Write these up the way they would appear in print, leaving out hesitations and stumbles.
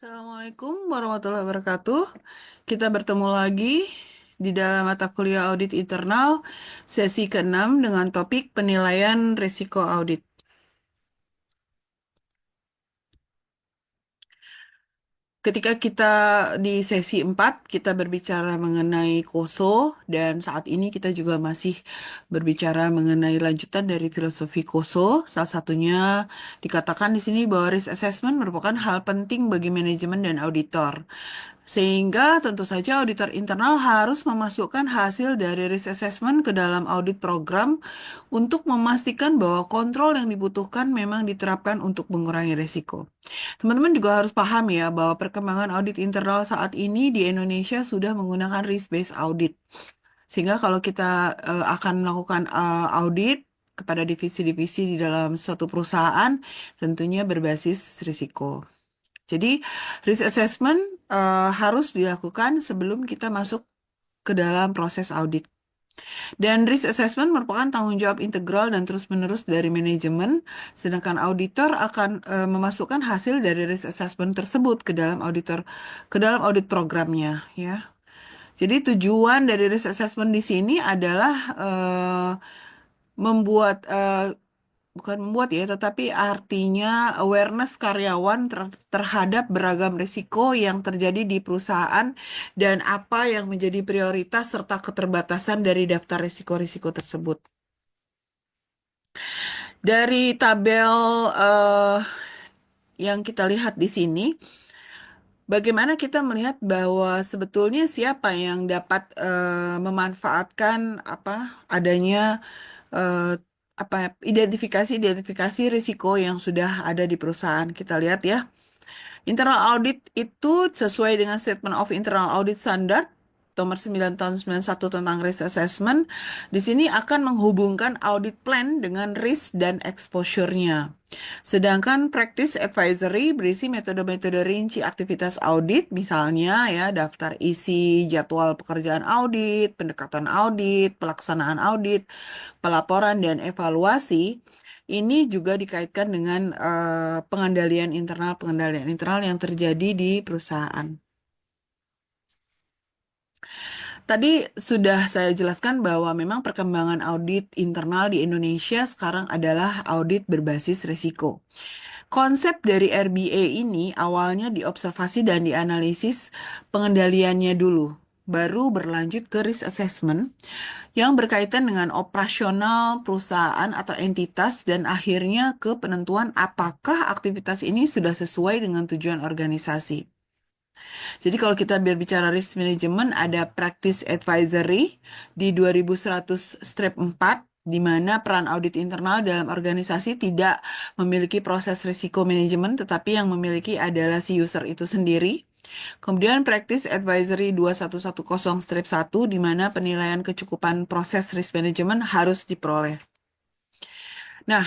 Assalamualaikum warahmatullahi wabarakatuh. Kita bertemu lagi di dalam mata kuliah audit internal sesi ke-6 dengan topik penilaian risiko audit. Ketika kita di sesi 4 kita berbicara mengenai KOSO dan saat ini kita juga masih berbicara mengenai lanjutan dari filosofi KOSO. Salah satunya dikatakan di sini bahwa risk assessment merupakan hal penting bagi manajemen dan auditor. Sehingga tentu saja auditor internal harus memasukkan hasil dari risk assessment ke dalam audit program untuk memastikan bahwa kontrol yang dibutuhkan memang diterapkan untuk mengurangi risiko. Teman-teman juga harus paham ya bahwa perkembangan audit internal saat ini di Indonesia sudah menggunakan risk-based audit. Sehingga kalau kita akan melakukan audit kepada divisi-divisi di dalam suatu perusahaan, tentunya berbasis risiko. Jadi, risk assessment harus dilakukan sebelum kita masuk ke dalam proses audit. Dan risk assessment merupakan tanggung jawab integral dan terus-menerus dari manajemen, sedangkan auditor akan memasukkan hasil dari risk assessment tersebut ke dalam audit programnya, ya. Jadi tujuan dari risk assessment di sini adalah membuat bukan membuat ya, tetapi artinya awareness karyawan terhadap beragam risiko yang terjadi di perusahaan dan apa yang menjadi prioritas serta keterbatasan dari daftar risiko-risiko tersebut. Dari tabel eh, yang kita lihat di sini, bagaimana kita melihat bahwa sebetulnya siapa yang dapat memanfaatkan adanya eh, identifikasi risiko yang sudah ada di perusahaan. Kita lihat ya. Internal audit itu sesuai dengan Statement of Internal Audit Standard nomor 9 tahun 91 tentang risk assessment. Di sini akan menghubungkan audit plan dengan risk dan exposure-nya. Sedangkan practice advisory berisi metode-metode rinci aktivitas audit, misalnya ya daftar isi, jadwal pekerjaan audit, pendekatan audit, pelaksanaan audit, pelaporan dan evaluasi. Ini juga dikaitkan dengan pengendalian internal yang terjadi di perusahaan. Tadi sudah saya jelaskan bahwa memang perkembangan audit internal di Indonesia sekarang adalah audit berbasis risiko. Konsep dari RBA ini awalnya diobservasi dan dianalisis pengendaliannya dulu, baru berlanjut ke risk assessment yang berkaitan dengan operasional perusahaan atau entitas dan akhirnya ke penentuan apakah aktivitas ini sudah sesuai dengan tujuan organisasi. Jadi kalau kita berbicara risk management ada practice advisory di 2100-4 di mana peran audit internal dalam organisasi tidak memiliki proses risiko manajemen tetapi yang memiliki adalah si user itu sendiri. Kemudian Practice Advisory 2110-1 di mana penilaian kecukupan proses risk management harus diperoleh. Nah,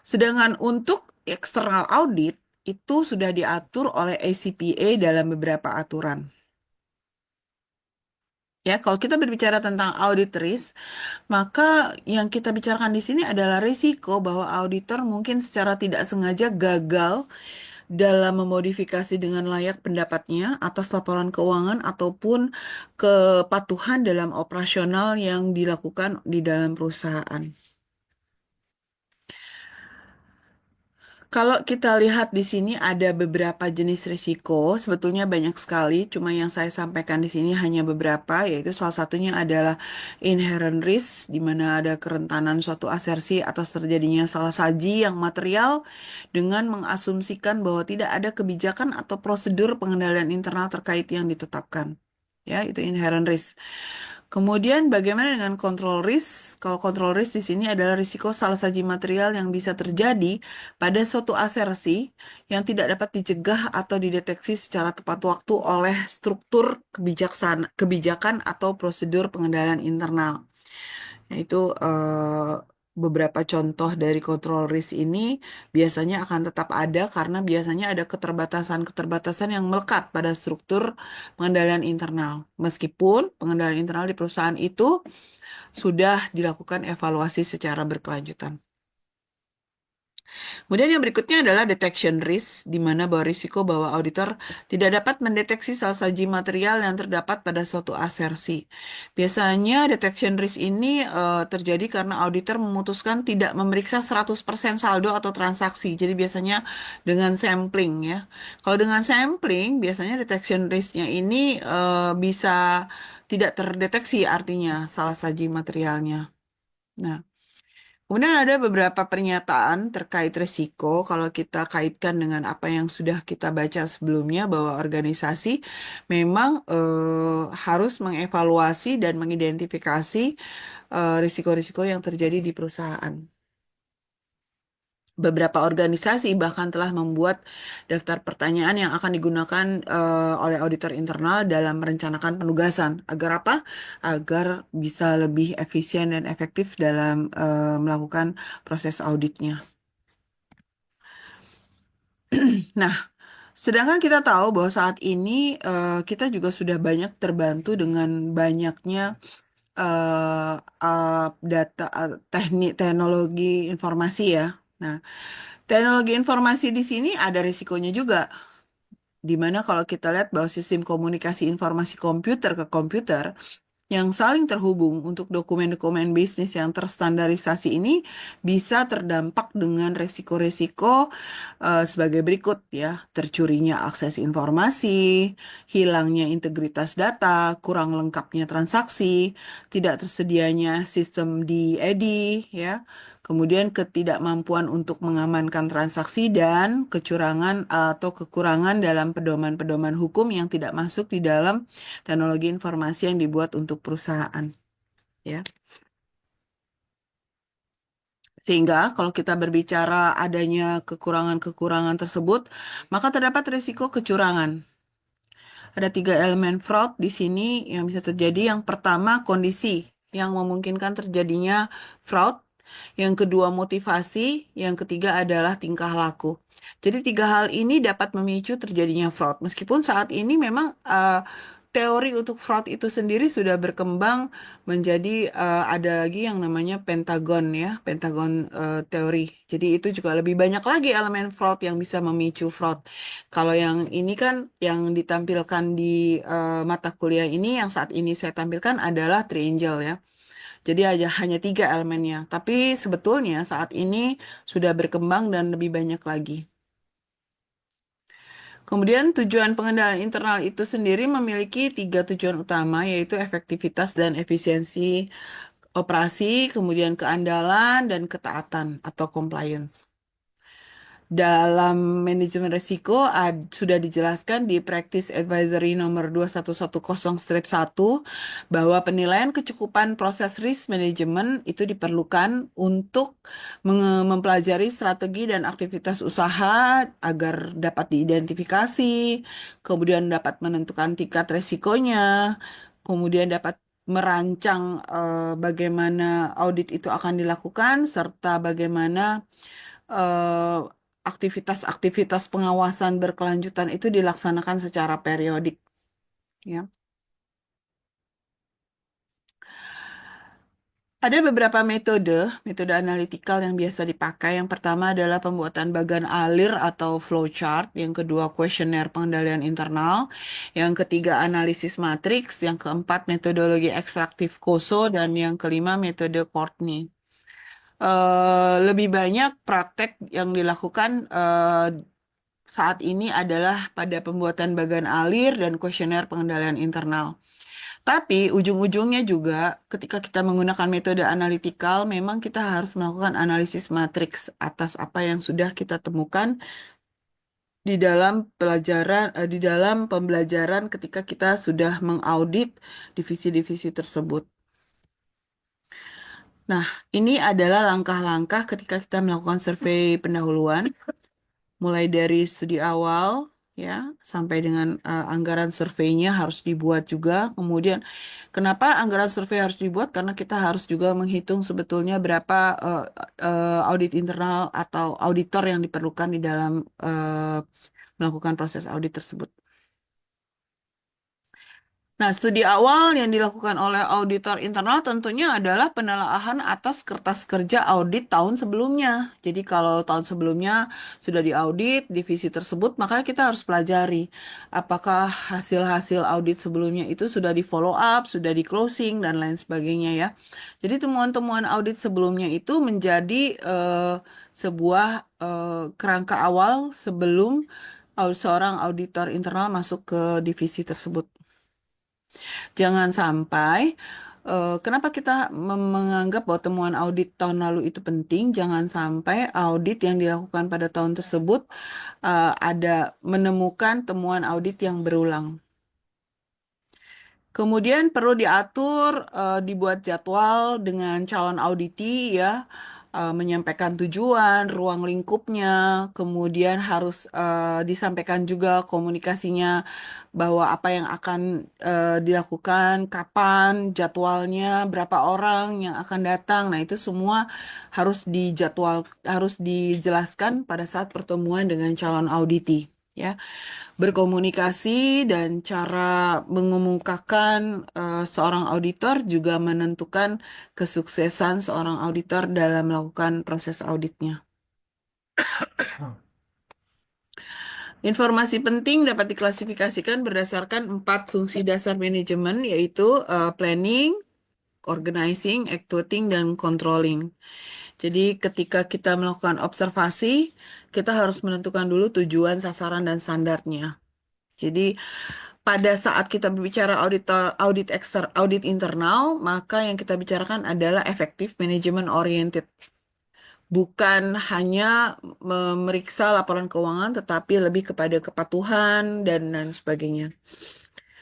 sedangkan untuk external audit itu sudah diatur oleh ACPA dalam beberapa aturan. Ya, kalau kita berbicara tentang audit risk, maka yang kita bicarakan di sini adalah risiko bahwa auditor mungkin secara tidak sengaja gagal dalam memodifikasi dengan layak pendapatnya atas laporan keuangan ataupun kepatuhan dalam operasional yang dilakukan di dalam perusahaan. Kalau kita lihat di sini ada beberapa jenis risiko, sebetulnya banyak sekali, cuma yang saya sampaikan di sini hanya beberapa, yaitu salah satunya adalah inherent risk, di mana ada kerentanan suatu asersi atas terjadinya salah saji yang material dengan mengasumsikan bahwa tidak ada kebijakan atau prosedur pengendalian internal terkait yang ditetapkan. Ya, itu inherent risk. Kemudian bagaimana dengan control risk? Kalau control risk di sini adalah risiko salah saji material yang bisa terjadi pada suatu asersi yang tidak dapat dicegah atau dideteksi secara tepat waktu oleh struktur kebijakan atau prosedur pengendalian internal. Yaitu beberapa contoh dari control risk ini biasanya akan tetap ada karena biasanya ada keterbatasan-keterbatasan yang melekat pada struktur pengendalian internal. Meskipun pengendalian internal di perusahaan itu sudah dilakukan evaluasi secara berkelanjutan. Kemudian yang berikutnya adalah detection risk, di mana bahwa risiko bahwa auditor tidak dapat mendeteksi saji material yang terdapat pada suatu asersi. Biasanya detection risk ini terjadi karena auditor memutuskan tidak memeriksa 100% saldo atau transaksi. Jadi biasanya dengan sampling ya. Kalau dengan sampling, biasanya detection risk-nya ini bisa tidak terdeteksi artinya salah saji materialnya. Nah, kemudian ada beberapa pernyataan terkait risiko kalau kita kaitkan dengan apa yang sudah kita baca sebelumnya bahwa organisasi memang harus mengevaluasi dan mengidentifikasi risiko-risiko yang terjadi di perusahaan. Beberapa organisasi bahkan telah membuat daftar pertanyaan yang akan digunakan oleh auditor internal dalam merencanakan penugasan. Agar apa? Agar bisa lebih efisien dan efektif dalam melakukan proses auditnya. Nah, sedangkan kita tahu bahwa saat ini kita juga sudah banyak terbantu dengan banyaknya eh, data teknik teknologi informasi ya. Nah, teknologi informasi di sini ada risikonya juga. Di mana kalau kita lihat bahwa sistem komunikasi informasi komputer ke komputer yang saling terhubung untuk dokumen-dokumen bisnis yang terstandarisasi ini bisa terdampak dengan resiko-resiko sebagai berikut ya, tercurinya akses informasi, hilangnya integritas data, kurang lengkapnya transaksi, tidak tersedianya sistem di EDI ya, kemudian ketidakmampuan untuk mengamankan transaksi dan kecurangan atau kekurangan dalam pedoman-pedoman hukum yang tidak masuk di dalam teknologi informasi yang dibuat untuk perusahaan, ya. Sehingga kalau kita berbicara adanya kekurangan-kekurangan tersebut, maka terdapat risiko kecurangan. Ada tiga elemen fraud di sini yang bisa terjadi. Yang pertama, kondisi yang memungkinkan terjadinya fraud. Yang kedua, motivasi. Yang ketiga adalah tingkah laku. Jadi tiga hal ini dapat memicu terjadinya fraud. Meskipun saat ini memang teori untuk fraud itu sendiri sudah berkembang menjadi ada lagi yang namanya Pentagon ya, Pentagon teori. Jadi itu juga lebih banyak lagi elemen fraud yang bisa memicu fraud. Kalau yang ini kan yang ditampilkan di mata kuliah ini yang saat ini saya tampilkan adalah triangle ya. Jadi hanya tiga elemennya. Tapi sebetulnya saat ini sudah berkembang dan lebih banyak lagi. Kemudian tujuan pengendalian internal itu sendiri memiliki tiga tujuan utama, yaitu efektivitas dan efisiensi operasi, kemudian keandalan dan ketaatan atau compliance. Dalam manajemen risiko sudah dijelaskan di Practice Advisory nomor 2110-1 bahwa penilaian kecukupan proses risk management itu diperlukan untuk mempelajari strategi dan aktivitas usaha agar dapat diidentifikasi, kemudian dapat menentukan tingkat risikonya, kemudian dapat merancang bagaimana audit itu akan dilakukan serta bagaimana eh, aktivitas-aktivitas pengawasan berkelanjutan itu dilaksanakan secara periodik, ya. Ada beberapa metode analitikal yang biasa dipakai. Yang pertama adalah pembuatan bagan alir atau flowchart. Yang kedua, kuesioner pengendalian internal. Yang ketiga, analisis matriks. Yang keempat, metodologi ekstraktif Koso. Dan yang kelima, metode Courtney. Lebih banyak praktek yang dilakukan saat ini adalah pada pembuatan bagan alir dan kuesioner pengendalian internal. Tapi ujung-ujungnya juga ketika kita menggunakan metode analitikal, memang kita harus melakukan analisis matriks atas apa yang sudah kita temukan di dalam di dalam pembelajaran ketika kita sudah mengaudit divisi-divisi tersebut. Nah, ini adalah langkah-langkah ketika kita melakukan survei pendahuluan. Mulai dari studi awal ya sampai dengan anggaran surveinya harus dibuat juga. Kemudian kenapa anggaran survei harus dibuat? Karena kita harus juga menghitung sebetulnya berapa audit internal atau auditor yang diperlukan di dalam melakukan proses audit tersebut. Nah, studi awal yang dilakukan oleh auditor internal tentunya adalah penelaahan atas kertas kerja audit tahun sebelumnya. Jadi kalau tahun sebelumnya sudah diaudit divisi tersebut, maka kita harus pelajari apakah hasil-hasil audit sebelumnya itu sudah di follow up, sudah di closing, dan lain sebagainya ya. Jadi temuan-temuan audit sebelumnya itu menjadi sebuah kerangka awal sebelum seorang auditor internal masuk ke divisi tersebut. Jangan sampai, kenapa kita menganggap bahwa temuan audit tahun lalu itu penting? Jangan sampai audit yang dilakukan pada tahun tersebut ada menemukan temuan audit yang berulang. Kemudian perlu diatur, dibuat jadwal dengan calon auditi ya, menyampaikan tujuan, ruang lingkupnya, kemudian harus disampaikan juga komunikasinya bahwa apa yang akan dilakukan, kapan, jadwalnya, berapa orang yang akan datang. Nah, itu semua harus harus dijelaskan pada saat pertemuan dengan calon auditi. Ya, berkomunikasi dan cara mengemukakan seorang auditor juga menentukan kesuksesan seorang auditor dalam melakukan proses auditnya. Informasi penting dapat diklasifikasikan berdasarkan 4 fungsi dasar manajemen, yaitu planning, organizing, actuating, dan controlling. Jadi ketika kita melakukan observasi, kita harus menentukan dulu tujuan, sasaran, dan standarnya. Jadi pada saat kita berbicara audit internal, maka yang kita bicarakan adalah effective management oriented. Bukan hanya memeriksa laporan keuangan, tetapi lebih kepada kepatuhan dan lain sebagainya.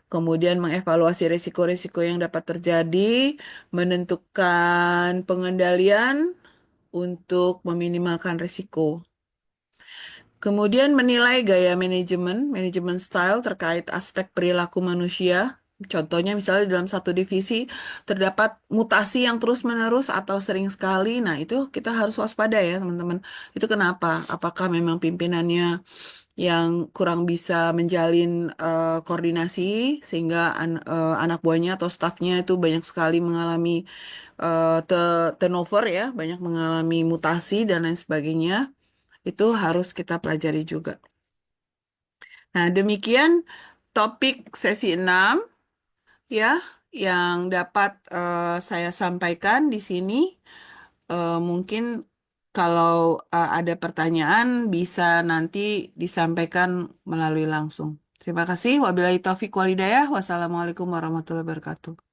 Kemudian mengevaluasi risiko-risiko yang dapat terjadi, menentukan pengendalian untuk meminimalkan risiko. Kemudian menilai gaya manajemen style terkait aspek perilaku manusia. Contohnya misalnya dalam satu divisi terdapat mutasi yang terus-menerus atau sering sekali. Nah, itu kita harus waspada ya, teman-teman. Itu kenapa? Apakah memang pimpinannya yang kurang bisa menjalin koordinasi sehingga anak buahnya atau stafnya itu banyak sekali mengalami turnover ya, banyak mengalami mutasi dan lain sebagainya. Itu harus kita pelajari juga. Nah, demikian topik sesi 6 ya yang dapat saya sampaikan di sini. Mungkin kalau ada pertanyaan bisa nanti disampaikan melalui langsung. Terima kasih. Wabillahi taufiq walhidayah. Wassalamualaikum warahmatullahi wabarakatuh.